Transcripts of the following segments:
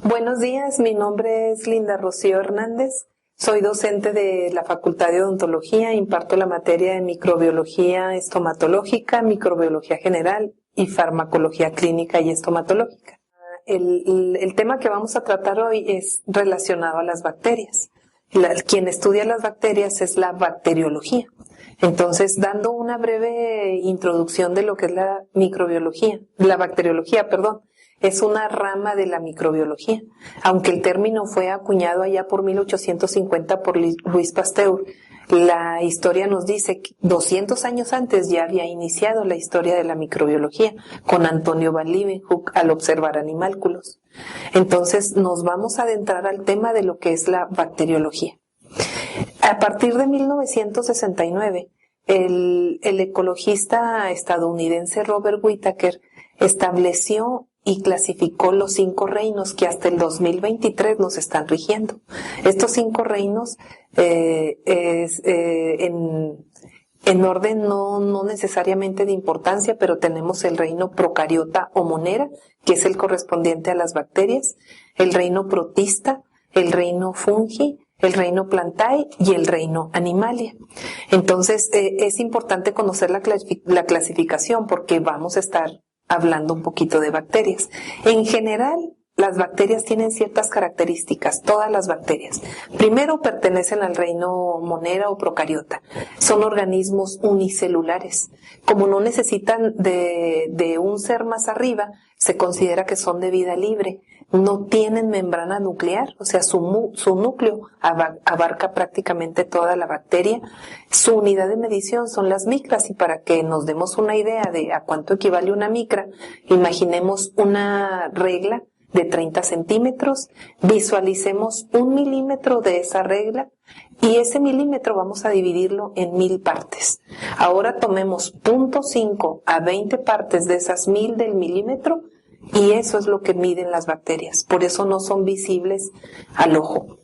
Buenos días, mi nombre es Linda Rocío Hernández. Soy docente de la Facultad de Odontología, imparto la materia de microbiología estomatológica, microbiología general y farmacología clínica y estomatológica. El tema que vamos a tratar hoy es relacionado a las bacterias. Quien estudia las bacterias es la bacteriología. Entonces, dando una breve introducción de lo que es la bacteriología, es una rama de la microbiología, aunque el término fue acuñado allá por 1850 por Luis Pasteur. La historia nos dice que 200 años antes ya había iniciado la historia de la microbiología con Antonio van Leeuwenhoek al observar animálculos. Entonces nos vamos a adentrar al tema de lo que es la bacteriología. A partir de 1969, el ecologista estadounidense Robert Whittaker estableció y clasificó los 5 reinos que hasta el 2023 nos están rigiendo. Estos 5 reinos en orden no necesariamente de importancia, pero tenemos el reino procariota o monera, que es el correspondiente a las bacterias, el reino protista, el reino fungi, el reino plantae y el reino animalia. Entonces, es importante conocer la clasificación porque vamos a estar hablando un poquito de bacterias. En general, las bacterias tienen ciertas características, todas las bacterias. Primero, pertenecen al reino monera o procariota. Son organismos unicelulares. Como no necesitan de un ser más arriba, se considera que son de vida libre. No tienen membrana nuclear, o sea, su núcleo abarca prácticamente toda la bacteria. Su unidad de medición son las micras, y para que nos demos una idea de a cuánto equivale una micra, imaginemos una regla de 30 centímetros, visualicemos 1 milímetro de esa regla y ese milímetro vamos a dividirlo en 1000 partes. Ahora tomemos 0.5 a 20 partes de esas 1000 del milímetro y eso es lo que miden las bacterias. Por eso no son visibles al ojo.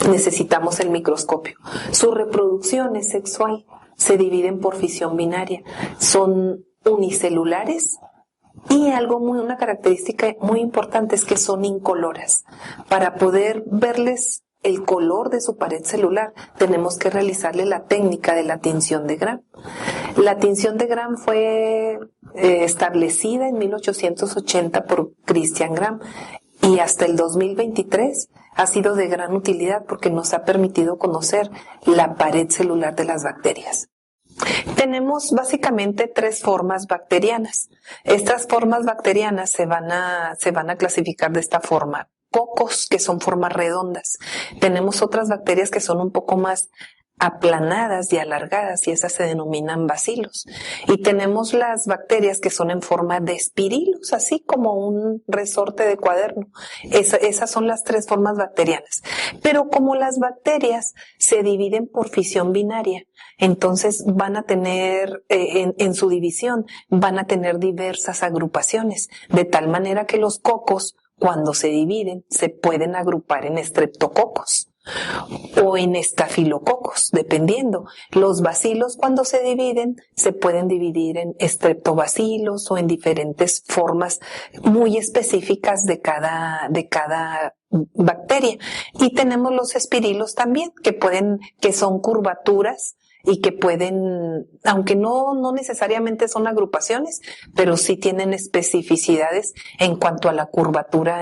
Necesitamos el microscopio. Su reproducción es sexual, se dividen por fisión binaria. Son unicelulares. Y una característica muy importante es que son incoloras. Para poder verles el color de su pared celular, tenemos que realizarle la técnica de la tinción de Gram. La tinción de Gram fue establecida en 1880 por Christian Gram y hasta el 2023 ha sido de gran utilidad porque nos ha permitido conocer la pared celular de las bacterias. Tenemos básicamente 3 formas bacterianas. Estas formas bacterianas se van a clasificar de esta forma. Cocos, que son formas redondas. Tenemos otras bacterias que son un poco más aplanadas y alargadas y esas se denominan bacilos. Y tenemos las bacterias que son en forma de espirilos, así como un resorte de cuaderno. Esas son las 3 formas bacterianas. Pero como las bacterias se dividen por fisión binaria, entonces van a tener, en su división, van a tener diversas agrupaciones, de tal manera que los cocos, cuando se dividen, se pueden agrupar en estreptococos o en estafilococos, dependiendo. Los bacilos, cuando se dividen, se pueden dividir en estreptobacilos o en diferentes formas muy específicas de cada bacteria. Y tenemos los espirilos también, que son curvaturas y que pueden, aunque no necesariamente son agrupaciones, pero sí tienen especificidades en cuanto a la curvatura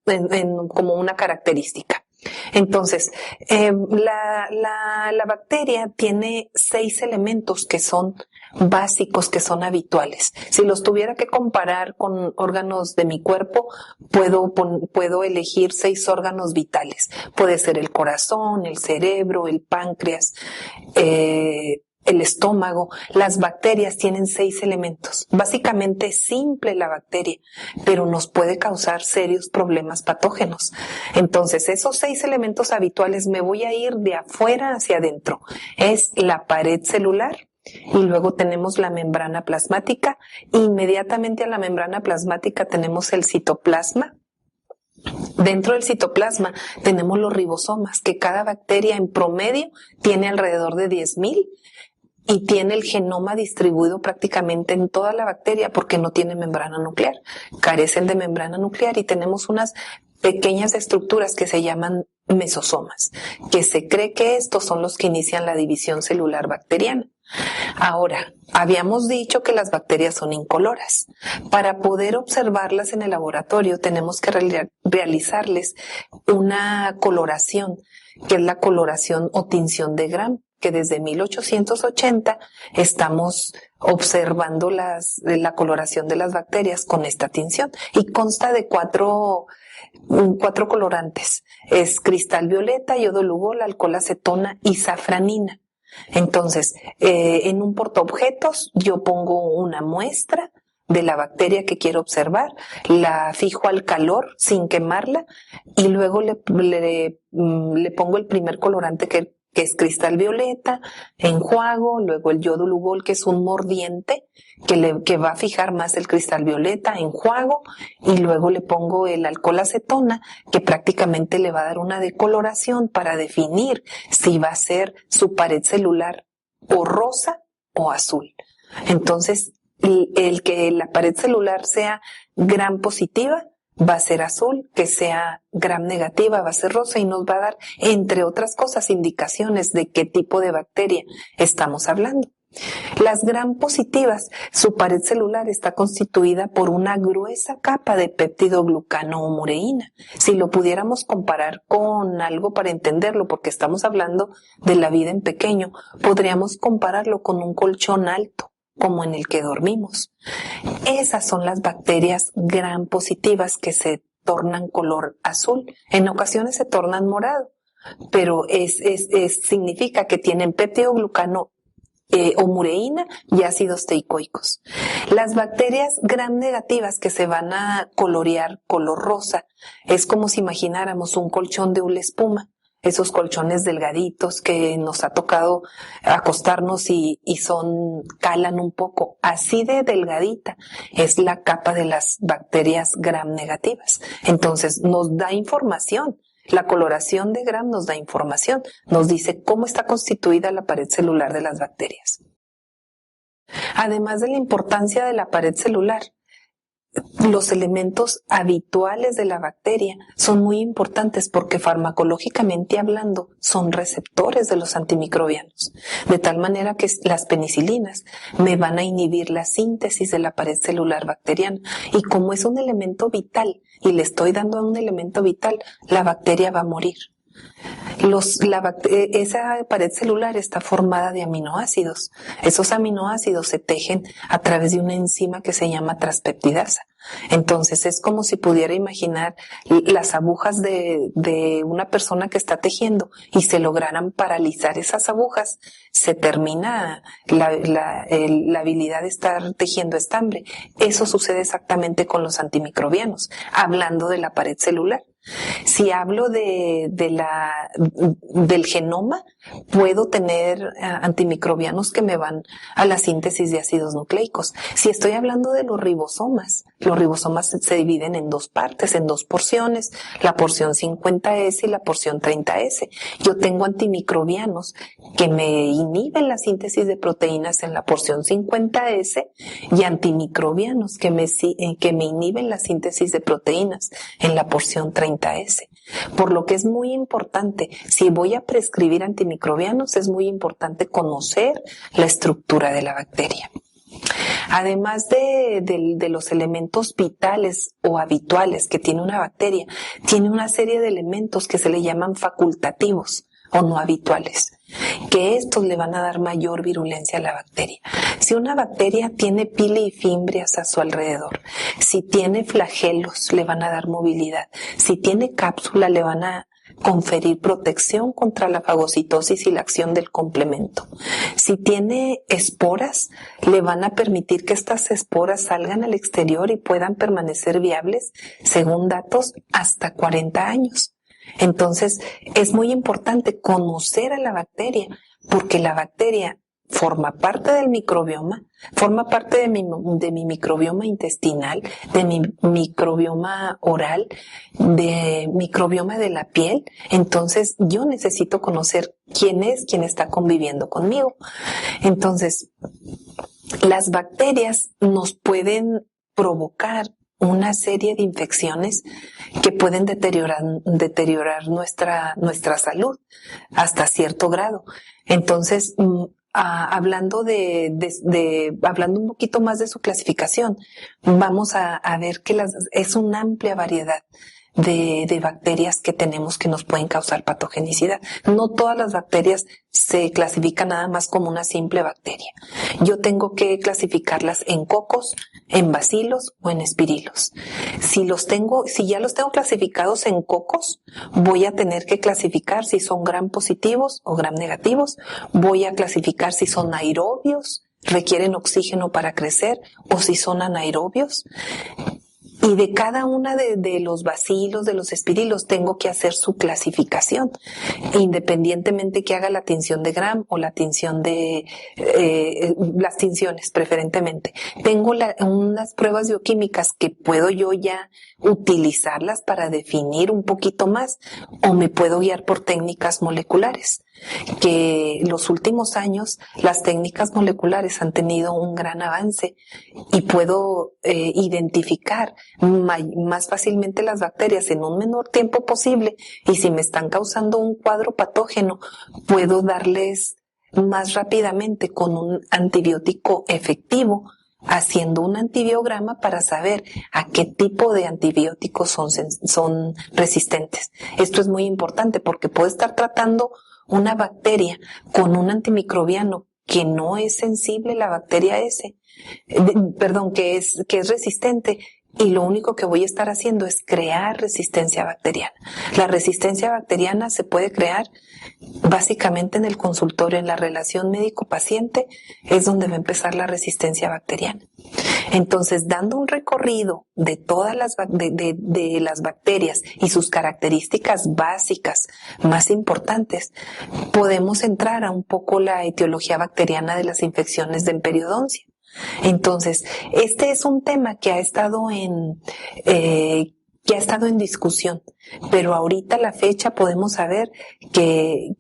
como una característica. Entonces, la bacteria tiene 6 elementos que son básicos, que son habituales. Si los tuviera que comparar con órganos de mi cuerpo, puedo elegir 6 órganos vitales. Puede ser el corazón, el cerebro, el páncreas, el estómago. Las bacterias tienen 6 elementos. Básicamente es simple la bacteria, pero nos puede causar serios problemas patógenos. Entonces, esos 6 elementos habituales, me voy a ir de afuera hacia adentro. Es la pared celular, y luego tenemos la membrana plasmática. Inmediatamente a la membrana plasmática tenemos el citoplasma. Dentro del citoplasma tenemos los ribosomas, que cada bacteria en promedio tiene alrededor de 10,000. y tiene el genoma distribuido prácticamente en toda la bacteria porque no tiene membrana nuclear. Carecen de membrana nuclear y tenemos unas pequeñas estructuras que se llaman mesosomas, que se cree que estos son los que inician la división celular bacteriana. Ahora, habíamos dicho que las bacterias son incoloras. Para poder observarlas en el laboratorio tenemos que realizarles una coloración, que es la coloración o tinción de Gram, que desde 1880 estamos observando la coloración de las bacterias con esta tinción y consta de cuatro colorantes. Es cristal violeta, yodo lugol, alcohol acetona y safranina. Entonces, en un portaobjetos yo pongo una muestra de la bacteria que quiero observar, la fijo al calor sin quemarla y luego le pongo el primer colorante que es cristal violeta, enjuago, luego el yodo lugol, que es un mordiente que va a fijar más el cristal violeta, enjuago, y luego le pongo el alcohol acetona, que prácticamente le va a dar una decoloración para definir si va a ser su pared celular o rosa o azul. Entonces, el que la pared celular sea Gram positiva va a ser azul, que sea Gram negativa va a ser rosa y nos va a dar, entre otras cosas, indicaciones de qué tipo de bacteria estamos hablando. Las Gram positivas, su pared celular está constituida por una gruesa capa de péptidoglucano o mureína. Si lo pudiéramos comparar con algo para entenderlo, porque estamos hablando de la vida en pequeño, podríamos compararlo con un colchón alto, como en el que dormimos. Esas son las bacterias Gram positivas que se tornan color azul. En ocasiones se tornan morado, pero significa que tienen péptidoglucano o mureína y ácidos teicoicos. Las bacterias Gram negativas que se van a colorear color rosa es como si imagináramos un colchón de hule espuma. Esos colchones delgaditos que nos ha tocado acostarnos y calan un poco. Así de delgadita es la capa de las bacterias Gram negativas. Entonces nos da información. La coloración de Gram nos da información. Nos dice cómo está constituida la pared celular de las bacterias. Además de la importancia de la pared celular, los elementos habituales de la bacteria son muy importantes porque farmacológicamente hablando son receptores de los antimicrobianos, de tal manera que las penicilinas me van a inhibir la síntesis de la pared celular bacteriana y como es un elemento vital y le estoy dando un elemento vital, la bacteria va a morir. Esa pared celular está formada de aminoácidos. Esos aminoácidos se tejen a través de una enzima que se llama transpeptidasa. Entonces es como si pudiera imaginar las agujas de una persona que está tejiendo y se lograran paralizar esas agujas, se termina la habilidad de estar tejiendo estambre. Eso sucede exactamente con los antimicrobianos, hablando de la pared celular. Si hablo del genoma, puedo tener antimicrobianos que me van a la síntesis de ácidos nucleicos. Si estoy hablando de los ribosomas se dividen en dos partes, en dos porciones, la porción 50S y la porción 30S. Yo tengo antimicrobianos que me inhiben la síntesis de proteínas en la porción 50S y antimicrobianos que me inhiben la síntesis de proteínas en la porción 30S. Por lo que es muy importante, si voy a prescribir antimicrobianos, es muy importante conocer la estructura de la bacteria. Además de los elementos vitales o habituales que tiene una bacteria, tiene una serie de elementos que se le llaman facultativos o no habituales, que estos le van a dar mayor virulencia a la bacteria. Si una bacteria tiene pili y fimbrias a su alrededor, si tiene flagelos, le van a dar movilidad, si tiene cápsula, le van a conferir protección contra la fagocitosis y la acción del complemento. Si tiene esporas, le van a permitir que estas esporas salgan al exterior y puedan permanecer viables, según datos, hasta 40 años. Entonces, es muy importante conocer a la bacteria, porque la bacteria forma parte del microbioma, forma parte de mi microbioma intestinal, de mi microbioma oral, de microbioma de la piel. Entonces yo necesito conocer quién es quien está conviviendo conmigo. Entonces, las bacterias nos pueden provocar una serie de infecciones que pueden deteriorar nuestra salud hasta cierto grado. Entonces, hablando hablando un poquito más de su clasificación, vamos a ver que es una amplia variedad de bacterias que tenemos que nos pueden causar patogenicidad. No todas las bacterias se clasifican nada más como una simple bacteria. Yo tengo que clasificarlas en cocos, en bacilos o en espirilos. Si ya los tengo clasificados en cocos, voy a tener que clasificar si son gram positivos o gram negativos. Voy a clasificar si son aerobios, requieren oxígeno para crecer, o si son anaerobios. Y de cada una de los bacilos, de los espirilos, tengo que hacer su clasificación, independientemente que haga la tinción de Gram o la tinción las tinciones preferentemente. Tengo unas pruebas bioquímicas que puedo yo ya utilizarlas para definir un poquito más, o me puedo guiar por técnicas moleculares, que los últimos años las técnicas moleculares han tenido un gran avance y puedo identificar más fácilmente las bacterias en un menor tiempo posible, y si me están causando un cuadro patógeno, puedo darles más rápidamente con un antibiótico efectivo, haciendo un antibiograma para saber a qué tipo de antibióticos son resistentes. Esto es muy importante porque puedo estar tratando una bacteria con un antimicrobiano que no es sensible, la bacteria que es resistente, y lo único que voy a estar haciendo es crear resistencia bacteriana. La resistencia bacteriana se puede crear básicamente en el consultorio, en la relación médico-paciente, es donde va a empezar la resistencia bacteriana. Entonces, dando un recorrido de todas las bacterias y sus características básicas más importantes, podemos entrar a un poco la etiología bacteriana de las infecciones de periodoncia. Entonces, este es un tema que ha estado en discusión, pero ahorita a la fecha podemos saber que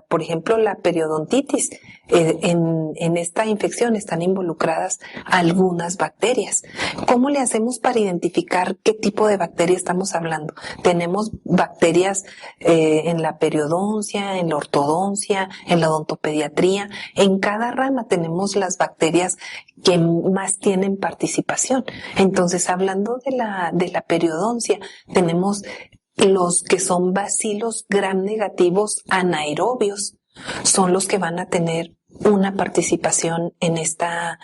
por ejemplo, la periodontitis, en esta infección están involucradas algunas bacterias. ¿Cómo le hacemos para identificar qué tipo de bacteria estamos hablando? Tenemos bacterias en la periodoncia, en la ortodoncia, en la odontopediatría. En cada rama tenemos las bacterias que más tienen participación. Entonces, hablando de la periodoncia, tenemos los que son bacilos gram negativos anaerobios, son los que van a tener una participación en este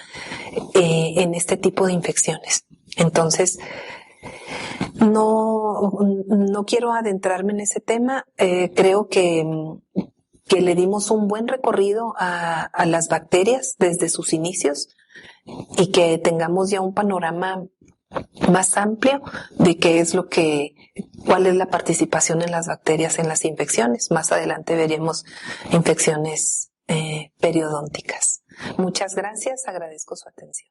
tipo de infecciones. Entonces, no quiero adentrarme en ese tema. Creo que le dimos un buen recorrido a las bacterias desde sus inicios, y que tengamos ya un panorama más amplio de cuál es la participación en las bacterias en las infecciones. Más adelante veremos infecciones periodónticas. Muchas gracias, agradezco su atención.